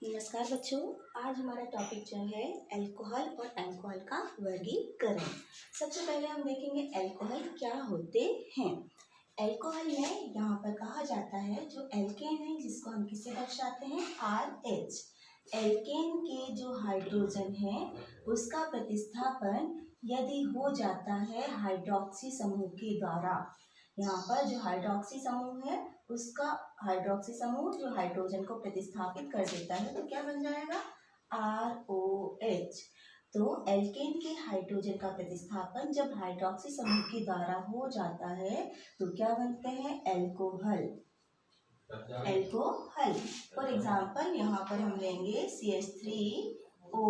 नमस्कार बच्चों। आज हमारा टॉपिक जो है अल्कोहल और अल्कोहल का वर्गीकरण। सबसे पहले हम देखेंगे अल्कोहल क्या होते हैं। अल्कोहल में यहाँ पर कहा जाता है जो एल्केन है जिसको हम किससे दर्शाते हैं RH। एल्केन के जो हाइड्रोजन है उसका प्रतिस्थापन यदि हो जाता है हाइड्रोक्सी समूह के द्वारा। यहाँ पर जो हाइड्रोक्सी समूह है उसका हाइड्रोक्सी समूह जो हाइड्रोजन को प्रतिस्थापित कर देता है तो क्या बन जाएगा ROH। तो एल्केन के हाइड्रोजन का प्रतिस्थापन जब हाइड्रोक्सी समूह के द्वारा हो जाता है तो क्या बनते हैं अल्कोहल। फॉर एग्जाम्पल यहाँ पर हम लेंगे CH3O।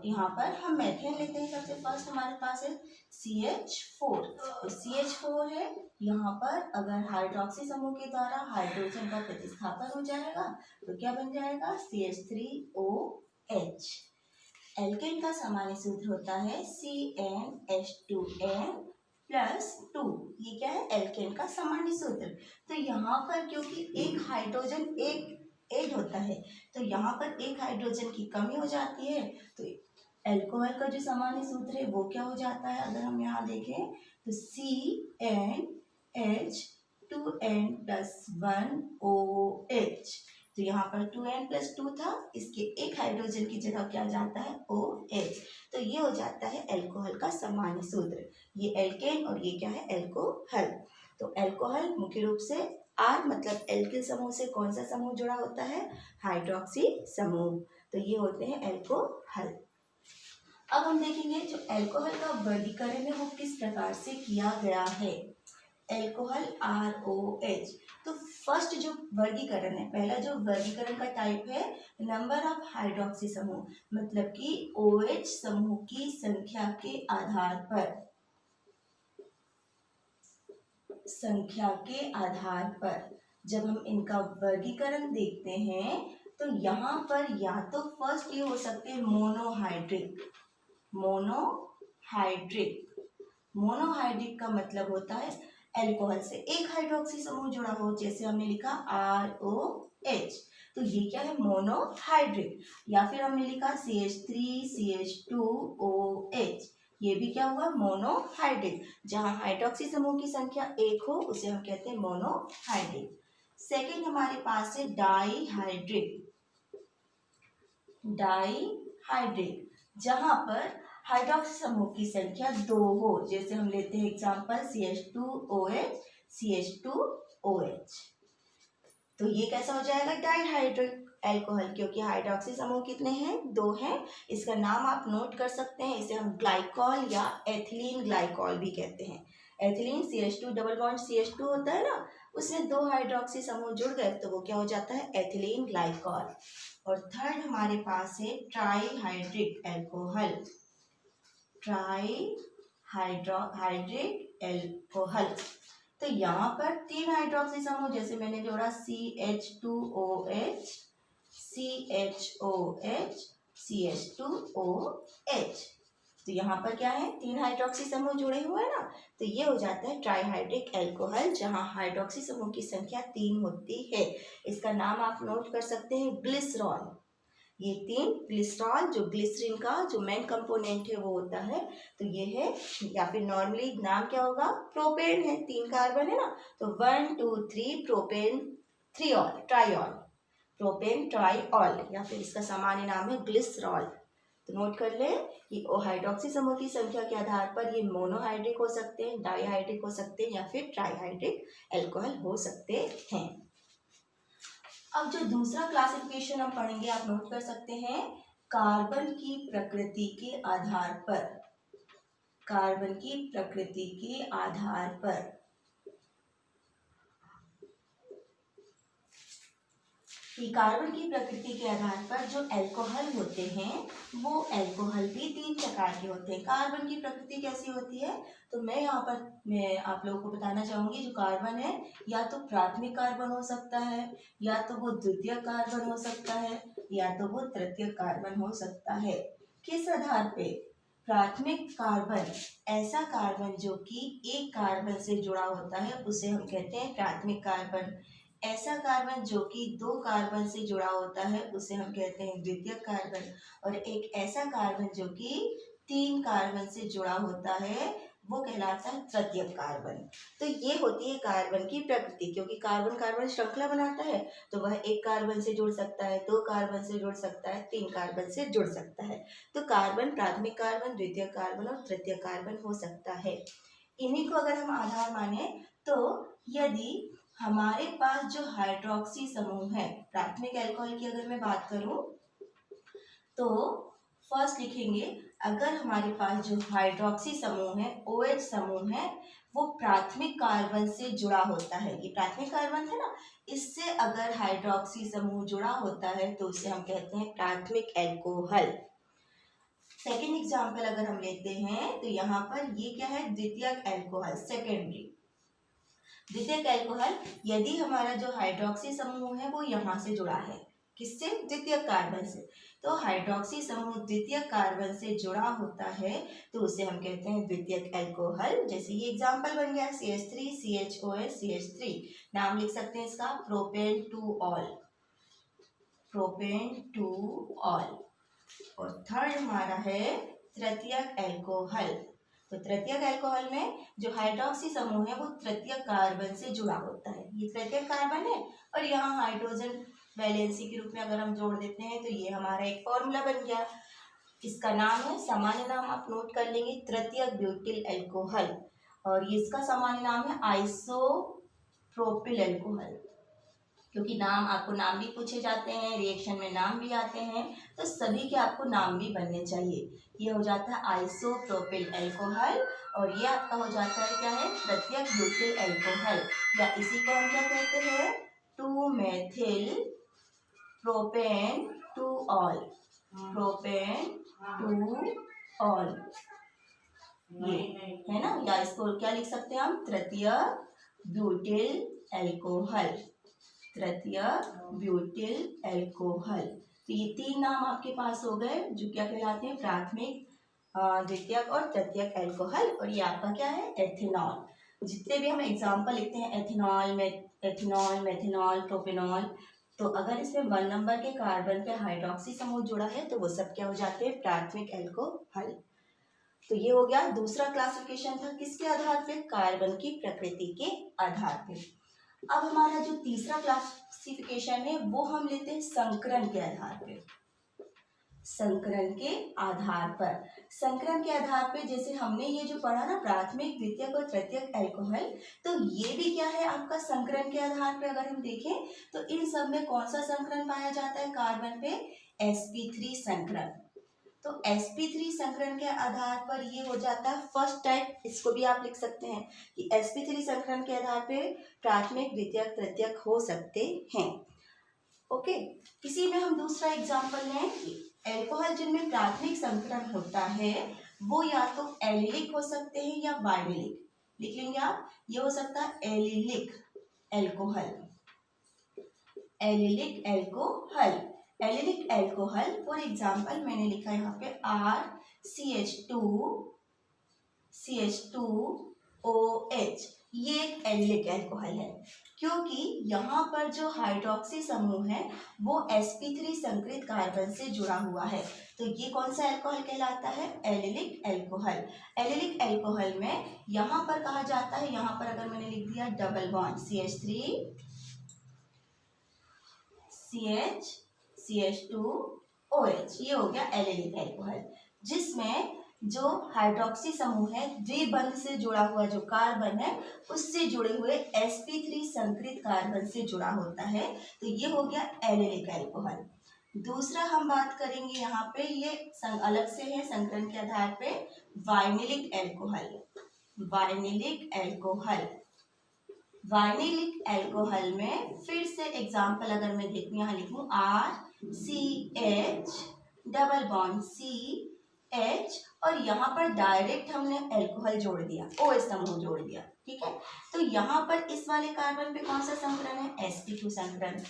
यहाँ पर हम मेथेन लेते हैं। सबसे फर्स्ट हमारे पास है CH4। तो CH4 है, यहाँ पर अगर हाइड्रोक्सी समूह के द्वारा हाइड्रोजन का प्रतिस्थापन हो जाएगा तो क्या बन जाएगा CH3OH। एल्केन का सामान्य सूत्र होता है CnH2n+2। ये क्या है एल्केन का सामान्य सूत्र। तो यहाँ पर क्योंकि एक हाइड्रोजन एक होता है तो यहाँ पर एक हाइड्रोजन की कमी हो जाती है तो अल्कोहल का जो सामान्य सूत्र है वो क्या हो जाता है। अगर हम यहाँ देखें तो CnH2n+1OH। तो यहाँ पर 2n+2 था, इसके एक हाइड्रोजन की जगह क्या जाता है OH। तो ये हो जाता है अल्कोहल का सामान्य सूत्र। ये एल्केन और ये क्या है अल्कोहल। तो अल्कोहल मुख्य रूप से R मतलब एल्किल समूह से कौन सा समूह जुड़ा होता है हाइड्रोक्सी समूह। तो ये होते हैं अल्कोहल। अब हम देखेंगे जो अल्कोहल का वर्गीकरण है वो किस प्रकार से किया गया है। Alcohol ROH। तो फर्स्ट जो वर्गीकरण है, पहला जो वर्गीकरण का टाइप है नंबर ऑफ हाइड्रोक्सी समूह, मतलब कि OH समूह की संख्या के आधार पर जब हम इनका वर्गीकरण देखते हैं तो यहाँ पर या तो फर्स्ट ये हो सकते हैं मोनोहाइड्रिक का मतलब होता है अल्कोहल से एक हाइड्रोक्सी समूह जुड़ा हो, जैसे हमने लिखा ROH। तो ये क्या है मोनोहाइड्रिक। या फिर हमने लिखा CH3CH2OH, ये भी क्या हुआ मोनोहाइड्रिक। जहां हाइड्रोक्सी समूह की संख्या एक हो उसे हम कहते हैं मोनोहाइड्रिक। सेकेंड हमारे पास है डाईहाइड्रिक, जहां पर हाइड्रोक्सी समूह की संख्या 2 हो, जैसे हम लेते हैं एग्जांपल CH2OH CH2OH। तो ये कैसा हो जाएगा डाईहाइड्रिक अल्कोहल, क्योंकि हाइड्रोक्सी समूह कितने हैं 2 हैं। इसका नाम आप नोट कर सकते हैं, इसे हम ग्लाइकॉल या एथिलीन ग्लाइकॉल भी कहते हैं। Ethylene CH2 double bond CH2 होता है ना, उसमें 2 हाइड्रोक्सी समूह जुड़ गए तो वो क्या हो जाता है एथिलीन ग्लाइकॉल। और थर्ड हमारे पास है ट्राईहाइड्रिक अल्कोहल। तो यहाँ पर 3 हाइड्रोक्सी समूह जैसे मैंने जोड़ा CH2OH CHOH CH2OH। तो यहाँ पर क्या है 3 हाइड्रोक्सी समूह जुड़े हुए हैं ना, तो ये हो जाता है ट्राईहाइड्रिक अल्कोहल जहाँ हाइड्रोक्सी समूह की संख्या 3 होती है। इसका नाम आप नोट कर सकते हैं ग्लिसरॉल। ये 3 ग्लिसरॉल जो ग्लिसरीन का जो मेन कंपोनेंट है वो होता है, तो ये है। या फिर नॉर्मली नाम क्या होगा प्रोपेन है, 3 कार्बन है ना, तो 1 2 3 प्रोपेन ट्राईऑल या फिर इसका सामान्य नाम है ग्लिसरॉल। तो नोट कर ले कि हाइड्रोक्सी समूह की संख्या के आधार पर ये मोनोहाइड्रिक हो सकते हैं, डाईहाइड्रिक हो सकते हैं या फिर ट्राईहाइड्रिक अल्कोहल हो सकते हैं। अब जो दूसरा क्लासिफिकेशन हम पढ़ेंगे आप नोट कर सकते हैं कार्बन की प्रकृति के आधार पर कि कार्बन की प्रकृति के आधार पर जो अल्कोहल होते हैं वो अल्कोहल भी 3 प्रकार के होते हैं। कार्बन की प्रकृति कैसी होती है तो मैं आप लोगों को बताना चाहूंगी। जो कार्बन है या तो प्राथमिक कार्बन हो सकता है, या तो वो द्वितीयक कार्बन हो सकता है, या तो वो तृतीयक कार्बन हो सकता है। किस आधार पे प्राथमिक कार्बन ऐसा कार्बन जो कि एक कार्बन से जुड़ा होता है उसे हम कहते हैं प्राथमिक कार्बन। ऐसा कार्बन जो कि 2 कार्बन से जुड़ा होता है उसे हम कहते हैं द्वितीयक कार्बन, और एक ऐसा कार्बन जो कि 3 कार्बन से जुड़ा होता है वो कहलाता है तृतीयक कार्बन। तो ये होती है कार्बन की प्रकृति, क्योंकि कार्बन कार्बन श्रृंखला बनाता है तो वह 1 कार्बन से जुड़ सकता है, 2 कार्बन से जुड़ सकता है, 3 कार्बन से जुड़ सकता है। तो कार्बन प्राथमिक कार्बन, द्वितीयक कार्बन और तृतीयक कार्बन हो सकता है। इन्हीं को अगर हम आधार माने तो यदि हमारे पास जो हाइड्रोक्सी समूह है, प्राथमिक अल्कोहल की अगर मैं बात करूं तो फर्स्ट लिखेंगे, अगर हमारे पास जो हाइड्रोक्सी समूह है, OH समूह है, वो प्राथमिक कार्बन से जुड़ा होता है, ये प्राथमिक कार्बन है ना, इससे अगर हाइड्रोक्सी समूह जुड़ा होता है तो उसे हम कहते हैं प्राथमिक अल्कोहल। सेकेंड एग्जाम्पल अगर हम लेते हैं तो यहाँ पर ये क्या है, द्वितीयक अल्कोहल, सेकेंडरी द्वितीयक अल्कोहल। यदि हमारा जो हाइड्रोक्सी समूह है वो यहाँ से जुड़ा है, किससे, द्वितीयक कार्बन से, तो हाइड्रोक्सी समूह द्वितीयक कार्बन से जुड़ा होता है तो उसे हम कहते हैं द्वितीयक अल्कोहल। जैसे ये एग्जांपल बन गया CH3 CHOS CH3, नाम लिख सकते हैं इसका propane two all, propane two all. और थर्ड हमारा है तृतीयक अल्कोहल। तो तृतीयक अल्कोहल में जो हाइड्रोक्सी समूह है वो तृतीयक कार्बन से जुड़ा होता है, ये तृतीयक कार्बन है और यहाँ हाइड्रोजन वैलेंसी के रूप में अगर हम जोड़ देते हैं तो ये हमारा एक फॉर्मूला बन गया। इसका नाम है, सामान्य नाम आप नोट कर लेंगे, तृतीयक ब्यूटिल अल्कोहल, और ये इसका सामान्य नाम है आइसोप्रोपिल अल्कोहल। क्योंकि नाम आपको नाम भी पूछे जाते हैं, रिएक्शन में नाम भी आते हैं, तो सभी के आपको नाम भी बनने चाहिए। ये हो जाता है आइसोप्रोपिल अल्कोहल और ये आपका हो जाता है क्या है, तृतीयक ब्यूटिल अल्कोहल, या इसी को हम क्या कहते हैं, 2 methyl propane two all, propane two all, ये है ना, या इसको क्या लिख सकते हैं हम, तृतीय ब्यूटिल अल्कोहल, तृतीय ब्यूटिल अल्कोहल। तो ये 3 नाम आपके पास हो गए जो क्या कहलाते हैं, प्राथमिक, द्वितीयक और तृतीयक अल्कोहल। और ये आपका क्या है, एथेनॉल। जितने भी हम एग्जाम्पल लिखते हैं, एथेनॉल, एथेनॉल, मेथेनॉल, प्रोपेनॉल, तो अगर इसमें 1 नंबर के कार्बन पे हाइड्रोक्सी समूह जुड़ा है तो वो सब क्या हो जाते हैं, प्राथमिक अल्कोहल। तो ये हो गया दूसरा क्लासिफिकेशन था, किसके आधार पे, कार्बन की प्रकृति के आधार पे। अब हमारा जो तीसरा क्लासिफिकेशन है वो हम लेते हैं संकरण के आधार पे, संकरण के आधार पर। संकरण के आधार पे जैसे हमने ये जो पढ़ा ना, प्राथमिक, द्वितीयक और तृतीयक अल्कोहल, तो ये भी क्या है आपका संकरण के आधार पे। अगर हम देखें तो इन सब में कौन सा संकरण पाया जाता है कार्बन पे, sp3 संकरण। तो sp3 संकरण के आधार पर ये हो जाता है फर्स्ट टाइप। इसको भी आप लिख सकते हैं कि sp3 संकरण के आधार पे प्राथमिक, द्वितीयक, तृतीयक हो सकते हैं। ओके, इसी में हम दूसरा एग्जांपल लें कि अल्कोहल जिनमें प्राथमिक संकरण होता है वो या तो एलिलिक हो सकते हैं या वाइनिलिक। लिख लेंगे आप, ये हो सकता है allylic alcohol, allylic alcohol. Allylic alcohol for example मैंने लिखा है यहाँ पे RCH2OH, ये एक एलिलिक अल्कोहल है क्योंकि यहाँ पर जो हाइड्रोक्सी समूह है वो sp3 संकृत कार्बन से जुड़ा हुआ है। तो ये कौन सा अल्कोहल कहलाता है, एलिलिक अल्कोहल। एलिलिक अल्कोहल में यहाँ पर कहा जाता है, यहाँ पर अगर मैंने लिख दिया डबल बॉन्ड CH3CH2OH, ये हो गया एलिलिक अल्कोहल, जिसमें जो हाइड्रोक्सी समूह है द्विबंध से जुड़ा हुआ जो कार्बन है उससे जुड़े हुए sp3 संकृत कार्बन से जुड़ा होता है, तो ये हो गया एलिलिक अल्कोहल। दूसरा हम बात करेंगे यहाँ पे, ये अलग से है संकरण के आधार पे, vinylic alcohol. Vinylic alcohol, vinylic alcohol में फिर से एग्जाम्पल अगर मैं देखूँ, यहाँ लिखूँ RCH डबल बॉन्ड CH और यहाँ पर डायरेक्ट हमने अल्कोहल जोड़ दिया, OH समूह जोड़ दिया, ठीक है। तो यहाँ पर इस वाले कार्बन पे कौन सा संकरण है, sp2 संकरण।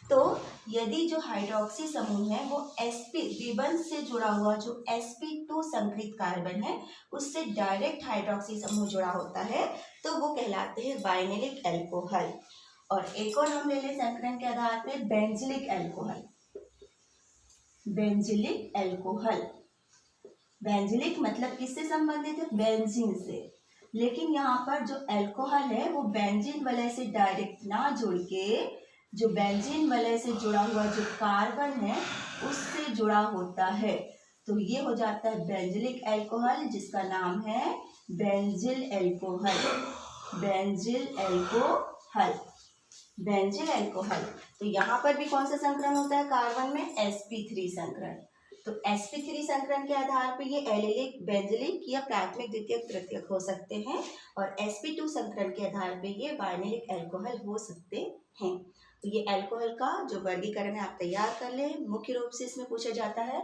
तो यदि जो हाइड्रोक्सी समूह है वो sp द्विबंध से जुड़ा हुआ जो sp2 संकृत कार्बन है उससे डायरेक्ट हाइड्रोक्सी समूह जुड़ा होता है तो वो कहलाते हैं वाइनिलिक अल्कोहल। और एक और हम ले लें संकरण के आधार पे benzylic alcohol. Benzylic alcohol, benzylic मतलब किससे संबंधित है? बेंजीन से। लेकिन यहाँ पर जो अल्कोहल है वो बेंजीन वलय से डायरेक्ट ना जुड़ के जो बेंजीन वलय से जुड़ा हुआ जो कार्बन है उससे जुड़ा होता है, तो ये हो जाता है बेंजिलिक अल्कोहल, जिसका नाम है benzyl alcohol. Benzyl alcohol, benzyl alcohol. तो यहाँ पर भी कौन सा संकरण होता है कार्बन में? sp3 संकरण। तो sp3 संकरण के आधार पे ये एलिलिक, बेंजिलिक या प्राथमिक, द्वितीयक, तृतीयक हो सकते हैं, और sp2 संकरण के आधार पे ये वाइनेलिक अल्कोहल हो सकते हैं। तो ये अल्कोहल का जो वर्गीकरण है आप तैयार कर लें। मुख्य रूप से इसमें पूछा जाता है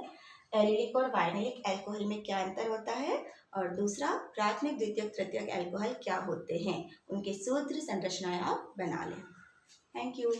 एलिलिक और वाइनेलिक अल्कोहल में क्या अंतर होता है, और दूसरा प्राथमिक, द्वितीयक, तृतीयक अल्कोहल क्या होते हैं, उनके सूत्र संरचनाएं आप बना लें। Thank you.